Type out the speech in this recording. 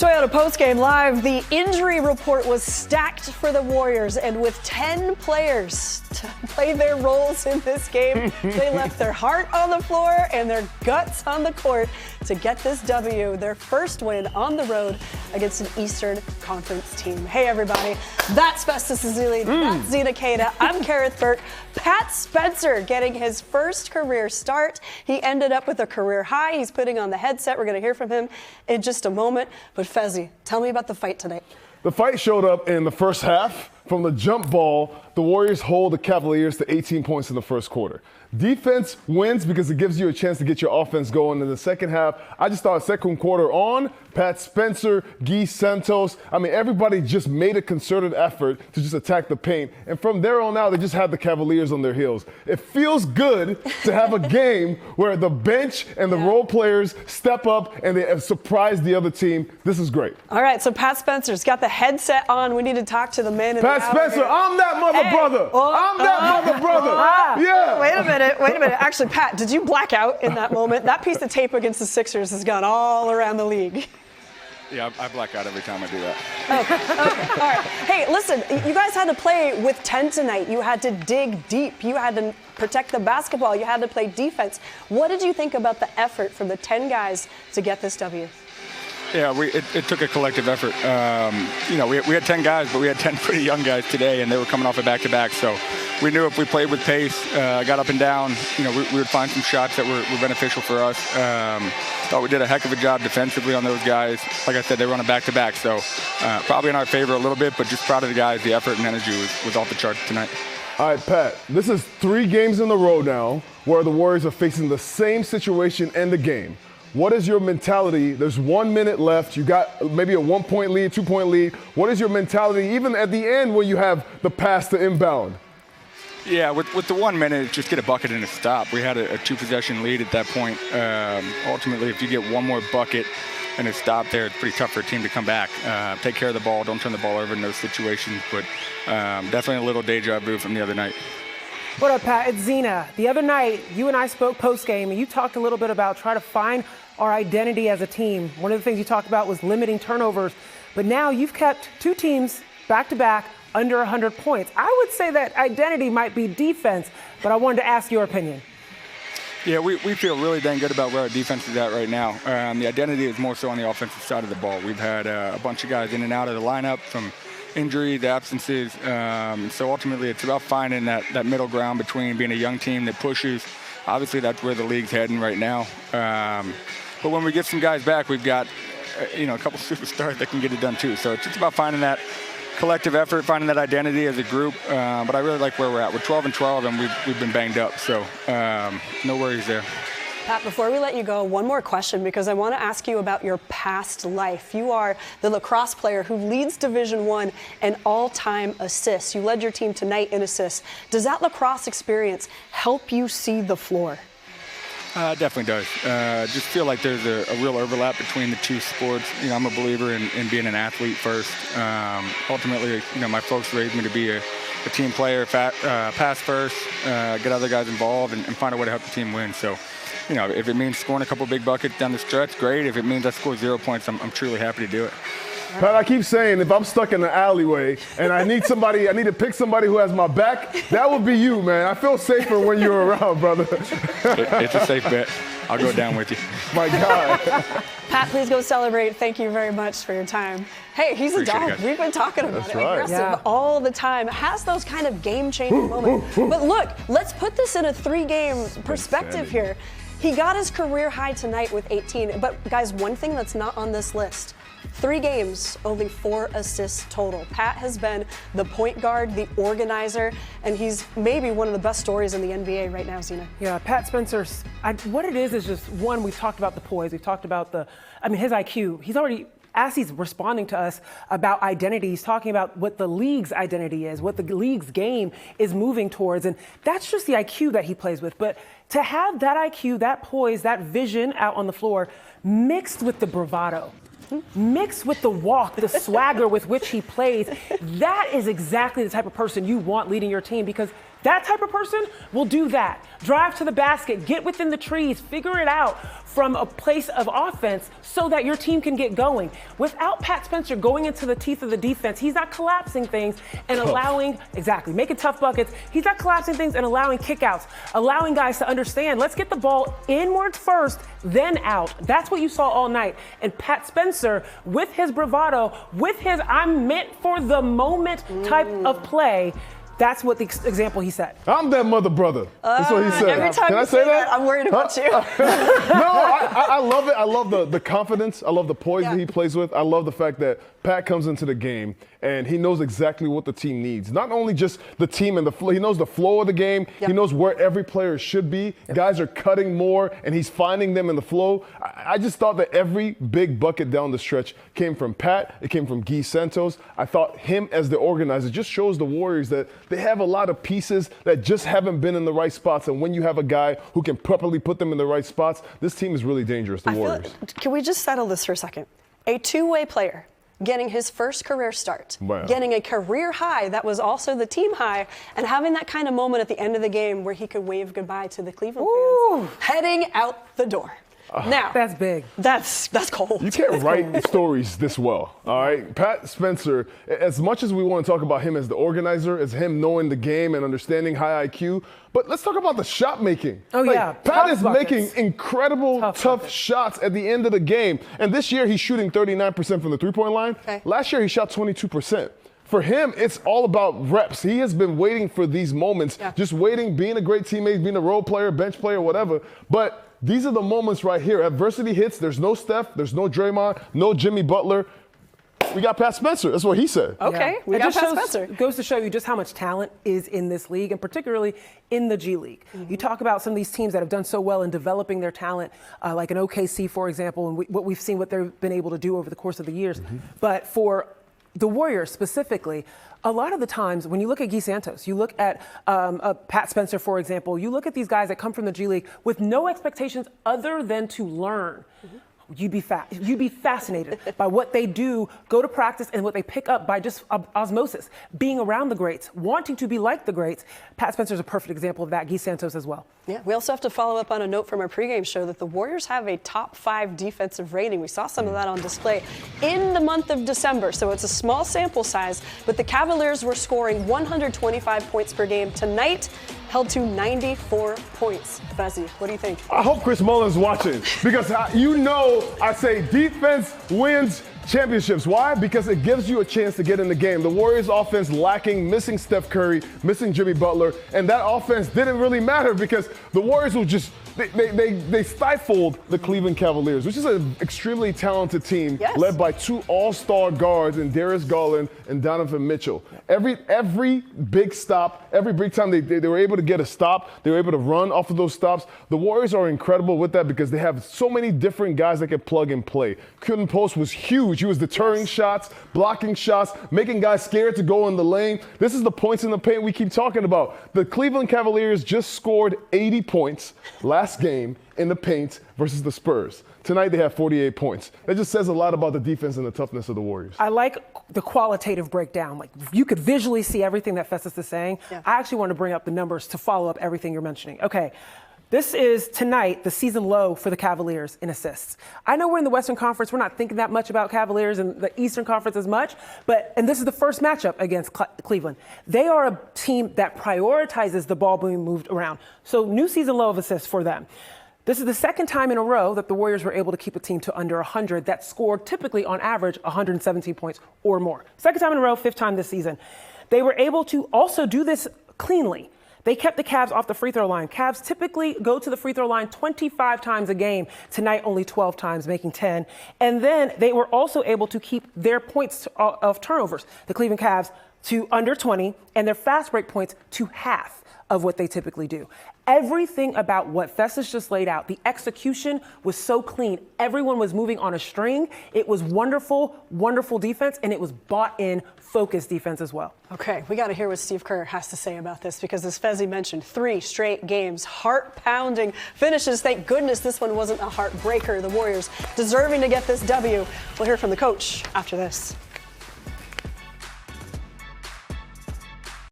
Toyota Postgame Live. The injury report was stacked for the Warriors, and with 10 players to play their roles in this game, they left their heart on the floor and their guts on the court to get this W, their first win on the road against an Eastern Conference team. Hey, everybody. That's Festus Ezeli. That's Zena Keita. I'm Kareth Burke. Pat Spencer getting his first career start. He ended up with a career high. He's putting on the headset. We're going to hear from him in just a moment. But Fezzy, tell me about the fight tonight. The fight showed up in the first half. From the jump ball, the Warriors hold the Cavaliers to 18 points in the first quarter. Defense wins because it gives you a chance to get your offense going in the second half. I just thought second quarter on, Pat Spencer, Guy Santos, everybody just made a concerted effort to just attack the paint. And from there on out, they just had the Cavaliers on their heels. It feels good to have a game where the bench and the role players step up and they surprise the other team. This is great. All right, so Pat Spencer's got the headset on. We need to talk to the man in Pat Spencer, I'm that mother brother. I'm that mother brother. Yeah. Wait a minute. Actually, Pat, did you black out in that moment? That piece of tape against the Sixers has gone all around the league. Yeah, I black out every time I do that. Okay, all right. Hey, listen, you guys had to play with 10 tonight. You had to dig deep. You had to protect the basketball. You had to play defense. What did you think about the effort from the 10 guys to get this W? Yeah, it took a collective effort. We had 10 guys, but we had 10 pretty young guys today, and they were coming off a back-to-back. So we knew if we played with pace, got up and down, we would find some shots that were beneficial for us. Thought we did a heck of a job defensively on those guys. Like I said, they were on a back-to-back, so probably in our favor a little bit, but just proud of the guys. The effort and energy was off the charts tonight. All right, Pat, this is 3 games in a row now where the Warriors are facing the same situation in the game. What is your mentality? There's 1 minute left. You got maybe a 1-point lead, 2-point lead. What is your mentality even at the end when you have the pass to inbound? Yeah, with the 1 minute, just get a bucket and a stop. We had a 2-possession lead at that point. Ultimately, if you get one more bucket and a stop there, it's pretty tough for a team to come back. Take care of the ball. Don't turn the ball over in those situations. But definitely a little deja vu from the other night. What up, Pat? It's Zena. The other night, you and I spoke post-game, and you talked a little bit about trying to find our identity as a team. One of the things you talked about was limiting turnovers. But now you've kept 2 teams back-to-back under 100 points. I would say that identity might be defense, but I wanted to ask your opinion. Yeah, we feel really dang good about where our defense is at right now. The identity is more so on the offensive side of the ball. We've had a bunch of guys in and out of the lineup from injuries, absences. So ultimately it's about finding that middle ground between being a young team that pushes. Obviously that's where the league's heading right now. But when we get some guys back, we've got a couple superstars that can get it done too. So it's just about finding that collective effort, finding that identity as a group. But I really like where we're at. We're 12-12 and we've been banged up. So no worries there. Pat, before we let you go, one more question, because I want to ask you about your past life. You are the lacrosse player who leads Division I in all-time assists. You led your team tonight in assists. Does that lacrosse experience help you see the floor? It definitely does. Just feel like there's a real overlap between the two sports. I'm a believer in being an athlete first. Ultimately, my folks raised me to be a team player, pass first, get other guys involved, and find a way to help the team win. So, if it means scoring a couple big buckets down the stretch, great. If it means I score 0 points, I'm truly happy to do it. Pat, I keep saying if I'm stuck in the alleyway and I need to pick somebody who has my back, that would be you, man. I feel safer when you're around, brother. It's a safe bet. I'll go down with you. My God. Pat, please go celebrate. Thank you very much for your time. Hey, he's a dog. We've been talking about it. Right. Aggressive all the time. Has those kind of game-changing moments. But look, let's put this in a 3-game perspective here. He got his career high tonight with 18. But, guys, one thing that's not on this list, 3 games, only 4 assists total. Pat has been the point guard, the organizer, and he's maybe one of the best stories in the NBA right now, Zena. Yeah, Pat Spencer, what it is just, one, we've talked about the poise. We've talked about his IQ. He's already, as he's responding to us about identity, he's talking about what the league's identity is, what the league's game is moving towards. And that's just the IQ that he plays with. But to have that IQ, that poise, that vision out on the floor mixed with the bravado, mixed with the walk, the swagger with which he plays, that is exactly the type of person you want leading your team, because That type of person will do that. Drive to the basket, get within the trees, figure it out from a place of offense so that your team can get going. Without Pat Spencer going into the teeth of the defense, he's not collapsing things and allowing, making tough buckets. He's not collapsing things and allowing kickouts, allowing guys to understand, let's get the ball inward first, then out. That's what you saw all night. And Pat Spencer, with his bravado, with his I'm meant for the moment type of play, that's what the example he set. I'm that mother brother. That's what he said. Every time Can I say that? I'm worried about you. No, I love it. I love the confidence. I love the poise that he plays with. I love the fact that Pat comes into the game and he knows exactly what the team needs. Not only just the team and the flow, he knows the flow of the game. Yep. He knows where every player should be. Yep. Guys are cutting more and he's finding them in the flow. I just thought that every big bucket down the stretch came from Pat. It came from Guy Santos. I thought him as the organizer just shows the Warriors that they have a lot of pieces that just haven't been in the right spots. And when you have a guy who can properly put them in the right spots, this team is really dangerous, the Warriors. Can we just settle this for a second? A two-way player getting his first career start, getting a career high that was also the team high, and having that kind of moment at the end of the game where he could wave goodbye to the Cleveland fans, heading out the door. Now, that's big. That's cold. You can't write stories this well, all right? Pat Spencer, as much as we want to talk about him as the organizer, as him knowing the game and understanding high IQ, but let's talk about the shot making. Oh, yeah. Pat is making incredible, tough shots at the end of the game. And this year, he's shooting 39% from the three-point line. Okay. Last year, he shot 22%. For him, it's all about reps. He has been waiting for these moments, just waiting, being a great teammate, being a role player, bench player, whatever. But these are the moments right here. Adversity hits. There's no Steph. There's no Draymond. No Jimmy Butler. We got Pat Spencer. That's what he said. Okay, we got Pat Spencer. It goes to show you just how much talent is in this league, and particularly in the G League. You talk about some of these teams that have done so well in developing their talent, like an OKC, for example, and what we've seen what they've been able to do over the course of the years. But for the Warriors specifically, a lot of the times when you look at Guy Santos, you look at Pat Spencer, for example, you look at these guys that come from the G League with no expectations other than to learn. You'd be fascinated by what they do, go to practice, and what they pick up by just osmosis, being around the greats, wanting to be like the greats. Pat Spencer is a perfect example of that. Guy Santos as well. Yeah, we also have to follow up on a note from our pregame show that the Warriors have a top 5 defensive rating. We saw some of that on display in the month of December, so it's a small sample size, but the Cavaliers were scoring 125 points per game. Tonight, held to 94 points. Fezzi, what do you think? I hope Chris Mullin's watching because you know I say defense wins championships. Why? Because it gives you a chance to get in the game. The Warriors offense lacking, missing Steph Curry, missing Jimmy Butler, and that offense didn't really matter because the Warriors will just they stifled the Cleveland Cavaliers, which is an extremely talented team led by 2 all-star guards in Darius Garland and Donovan Mitchell. Every big stop, every big time they were able to get a stop, they were able to run off of those stops. The Warriors are incredible with that because they have so many different guys that can plug and play. Quinton Post was huge. He was deterring shots, blocking shots, making guys scared to go in the lane. This is the points in the paint we keep talking about. The Cleveland Cavaliers just scored 80 points last game in the paint versus the Spurs. Tonight they have 48 points. That just says a lot about the defense and the toughness of the Warriors. I like the qualitative breakdown. Like you could visually see everything that Festus is saying. I actually want to bring up the numbers to follow up everything you're mentioning. Okay. This is tonight the season low for the Cavaliers in assists. I know we're in the Western Conference. We're not thinking that much about Cavaliers and the Eastern Conference as much, and this is the first matchup against Cleveland. They are a team that prioritizes the ball being moved around. So new season low of assists for them. This is the second time in a row that the Warriors were able to keep a team to under 100 that scored typically on average 117 points or more. Second time in a row, 5th time this season. They were able to also do this cleanly. They kept the Cavs off the free throw line. Cavs typically go to the free throw line 25 times a game. Tonight, only 12 times, making 10. And then they were also able to keep their points of turnovers, the Cleveland Cavs, to under 20, and their fast break points to half of what they typically do. Everything about what Festus just laid out, the execution was so clean. Everyone was moving on a string. It was wonderful, wonderful defense, and it was bought-in, focused defense as well. Okay, we got to hear what Steve Kerr has to say about this because, as Fezzi mentioned, 3 straight games, heart-pounding finishes. Thank goodness this one wasn't a heartbreaker. The Warriors deserving to get this W. We'll hear from the coach after this.